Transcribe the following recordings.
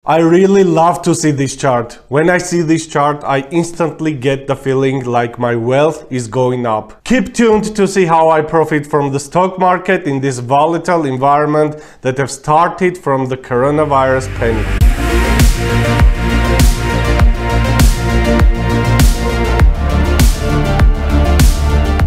I really love to see this chart. When I see this chart, I instantly get the feeling like my wealth is going up. Keep tuned to see how I profit from the stock market in this volatile environment that have started from the coronavirus panic.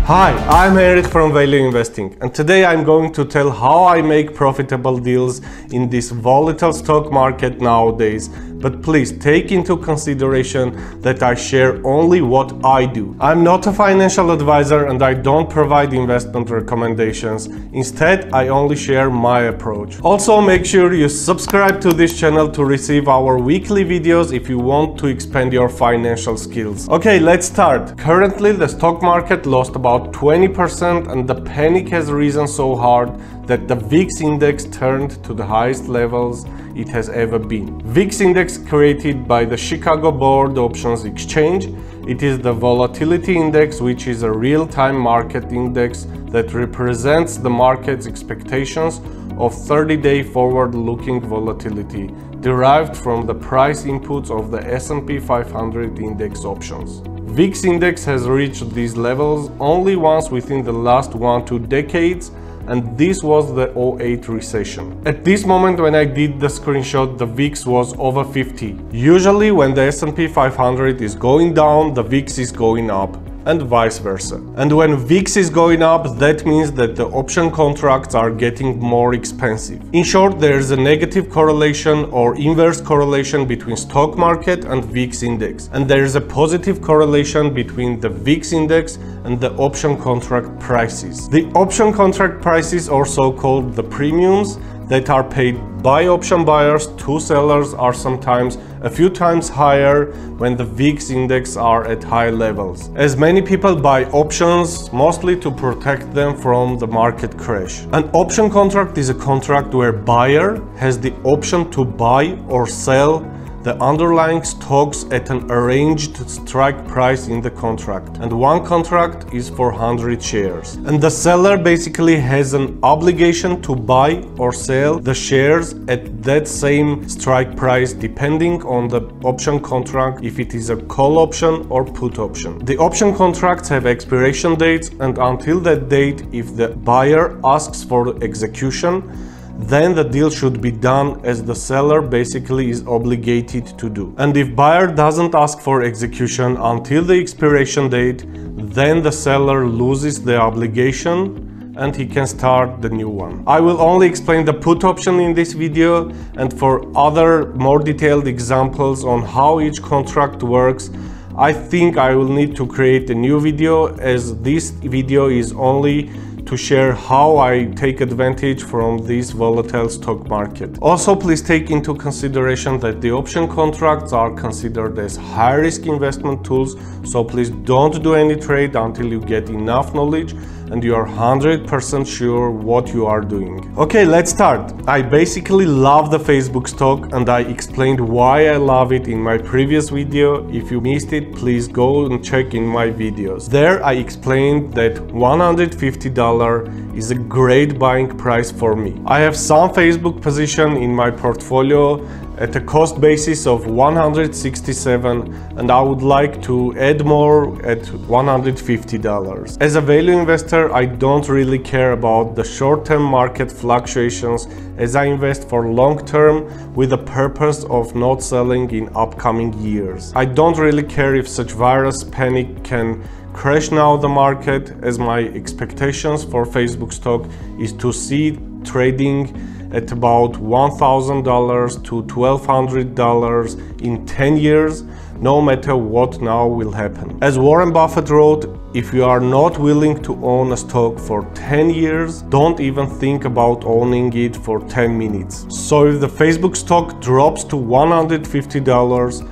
Hi, I'm Eric from Value Investing, and today I'm going to tell how I make profitable deals in this volatile stock market nowadays. But please take into consideration that I share only what I do. I'm not a financial advisor and I don't provide investment recommendations. Instead, I only share my approach. Also, make sure you subscribe to this channel to receive our weekly videos if you want to expand your financial skills. Okay, let's start. Currently, the stock market lost about 20% and the panic has risen so hard that the VIX Index turned to the highest levels it has ever been. VIX Index created by the Chicago Board Options Exchange. It is the Volatility Index, which is a real-time market index that represents the market's expectations of 30-day forward-looking volatility, derived from the price inputs of the S&P 500 index options. VIX Index has reached these levels only once within the last 1-2 decades, and this was the 2008 recession. At this moment when I did the screenshot, the VIX was over 50. Usually when the S&P 500 is going down, the VIX is going up, and vice versa. And when VIX is going up, that means that the option contracts are getting more expensive. In short, there is a negative correlation or inverse correlation between stock market and VIX Index. And there is a positive correlation between the VIX Index and the option contract prices. The option contract prices, also called the premiums, that are paid by option buyers to sellers, are sometimes a few times higher when the VIX Index are at high levels, as many people buy options mostly to protect them from the market crash. An option contract is a contract where buyer has the option to buy or sell the underlying stocks at an arranged strike price in the contract, and one contract is for 100 shares. And the seller basically has an obligation to buy or sell the shares at that same strike price depending on the option contract, if it is a call option or put option. The option contracts have expiration dates, and until that date, if the buyer asks for execution, then the deal should be done, as the seller basically is obligated to do. And if buyer doesn't ask for execution until the expiration date, then the seller loses the obligation and he can start the new one. I will only explain the put option in this video, and for other more detailed examples on how each contract works, I think I will need to create a new video, as this video is only to share how I take advantage from this volatile stock market. Also, please take into consideration that the option contracts are considered as high-risk investment tools, so please don't do any trade until you get enough knowledge and you are 100% sure what you are doing. Okay, let's start. I basically love the Facebook stock, and I explained why I love it in my previous video. If you missed it, please go and check in my videos. There I explained that $150 is a great buying price for me. I have some Facebook position in my portfolio at a cost basis of $167, and I would like to add more at $150. As a value investor, I don't really care about the short-term market fluctuations, as I invest for long-term with the purpose of not selling in upcoming years. I don't really care if such virus panic can crash now the market, as my expectations for Facebook stock is to see trading at about $1,000 to $1,200 in 10 years, no matter what now will happen. As Warren Buffett wrote, if you are not willing to own a stock for 10 years, don't even think about owning it for 10 minutes. So if the Facebook stock drops to $150,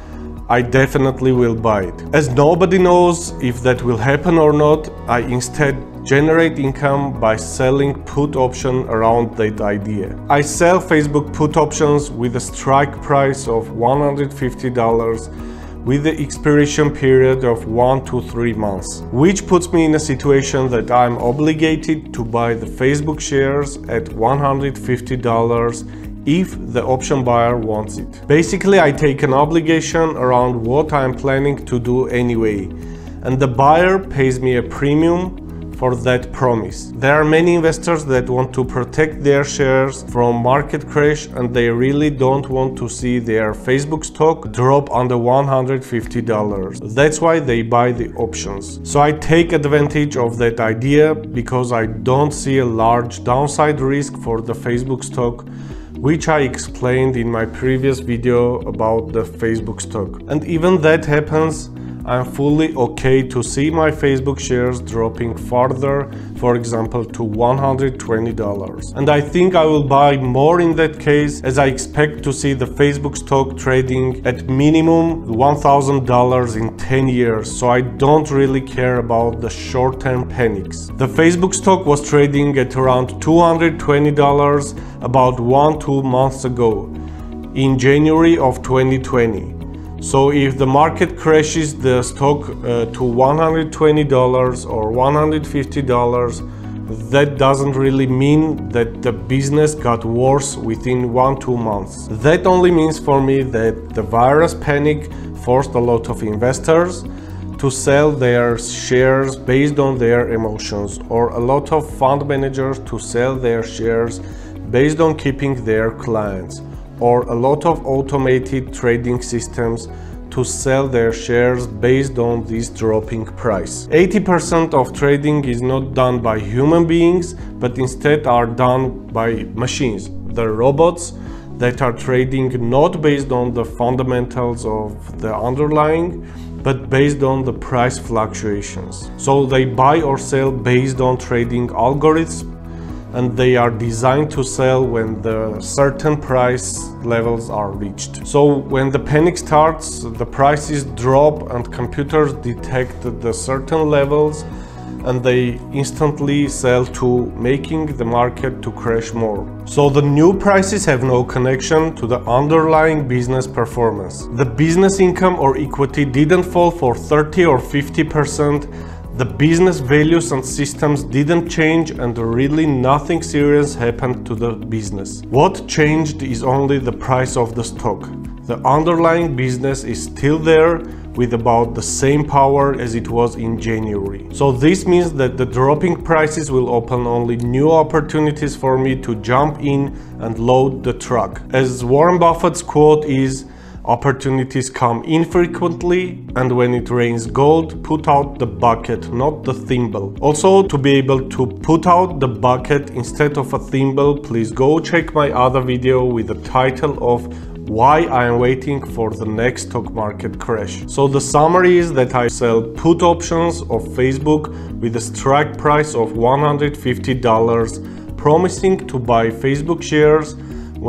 I definitely will buy it. As nobody knows if that will happen or not, I instead generate income by selling put option around that idea. I sell Facebook put options with a strike price of $150 with the expiration period of 1 to 3 months, which puts me in a situation that I'm obligated to buy the Facebook shares at $150 if the option buyer wants it. Basically, I take an obligation around what I'm planning to do anyway, and the buyer pays me a premium for that promise. There are many investors that want to protect their shares from market crash, and they really don't want to see their Facebook stock drop under $150. That's why they buy the options. So I take advantage of that idea because I don't see a large downside risk for the Facebook stock, which I explained in my previous video about the Facebook stock. And even that happens, I'm fully okay to see my Facebook shares dropping further, for example to $120. And I think I will buy more in that case, as I expect to see the Facebook stock trading at minimum $1,000 in 10 years, so I don't really care about the short-term panics. The Facebook stock was trading at around $220 about 1-2 months ago, in January of 2020. So if the market crashes the stock to $120 or $150, that doesn't really mean that the business got worse within 1-2 months. That only means for me that the virus panic forced a lot of investors to sell their shares based on their emotions, or a lot of fund managers to sell their shares based on keeping their clients, or a lot of automated trading systems to sell their shares based on this dropping price. 80% of trading is not done by human beings, but instead are done by machines, the robots that are trading not based on the fundamentals of the underlying, but based on the price fluctuations. So they buy or sell based on trading algorithms, and they are designed to sell when the certain price levels are reached. So when the panic starts, the prices drop and computers detect the certain levels, and they instantly sell to making the market to crash more. So the new prices have no connection to the underlying business performance. The business income or equity didn't fall for 30 or 50%. The business values and systems didn't change, and really nothing serious happened to the business. What changed is only the price of the stock. The underlying business is still there with about the same power as it was in January. So this means that the dropping prices will open only new opportunities for me to jump in and load the truck. As Warren Buffett's quote is, "Opportunities come infrequently, and when it rains gold, put out the bucket, not the thimble." Also, to be able to put out the bucket instead of a thimble, please go check my other video with the title of "Why I am waiting for the next stock market crash." So the summary is that I sell put options of Facebook with a strike price of $150, promising to buy Facebook shares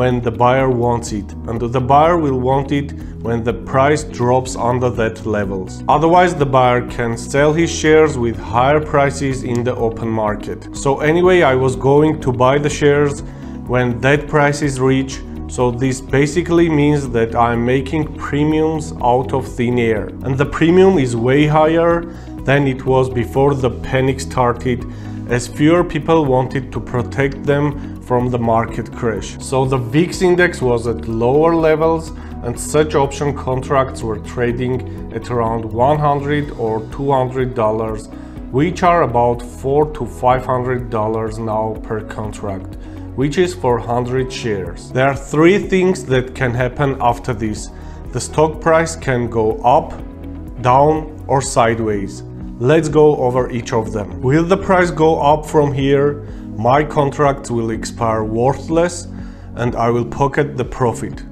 when the buyer wants it, and the buyer will want it when the price drops under that levels. Otherwise, the buyer can sell his shares with higher prices in the open market. So anyway, I was going to buy the shares when that price is reached. So this basically means that I'm making premiums out of thin air, and the premium is way higher than it was before the panic started, as fewer people wanted to protect them from the market crash. So the VIX Index was at lower levels, and such option contracts were trading at around $100 or $200, which are about $400 to $500 now per contract, which is for 100 shares. There are three things that can happen after this. The stock price can go up, down, or sideways. Let's go over each of them. Will the price go up from here? My contracts will expire worthless, and I will pocket the profit.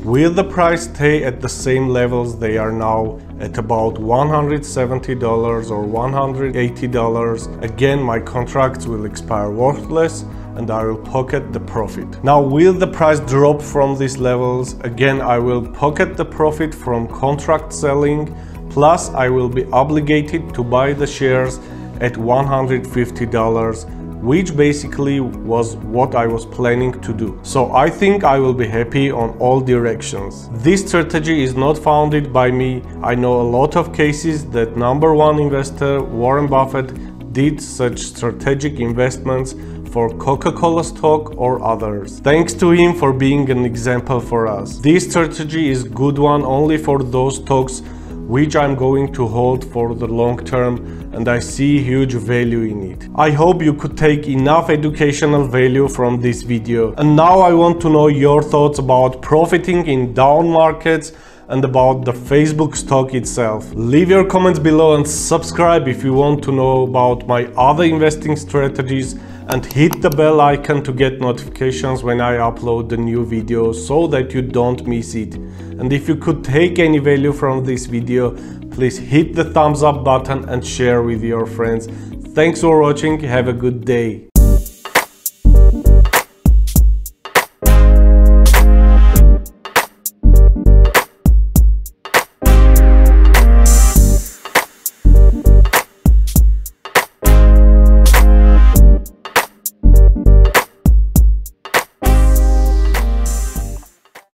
Will the price stay at the same levels they are now, at about $170 or $180? Again, my contracts will expire worthless, and I will pocket the profit. Now, will the price drop from these levels? Again, I will pocket the profit from contract selling, plus I will be obligated to buy the shares at $150, which basically was what I was planning to do. So I think I will be happy on all directions. This strategy is not founded by me. I know a lot of cases that number one investor Warren Buffett did such strategic investments for Coca-Cola stock or others. Thanks to him for being an example for us. This strategy is good one only for those stocks which I'm going to hold for the long term, and I see huge value in it. I hope you could take enough educational value from this video. And now I want to know your thoughts about profiting in down markets and about the Facebook stock itself. Leave your comments below and subscribe if you want to know about my other investing strategies, and hit the bell icon to get notifications when I upload the new video so that you don't miss it. And if you could take any value from this video, please hit the thumbs up button and share with your friends. Thanks for watching, have a good day.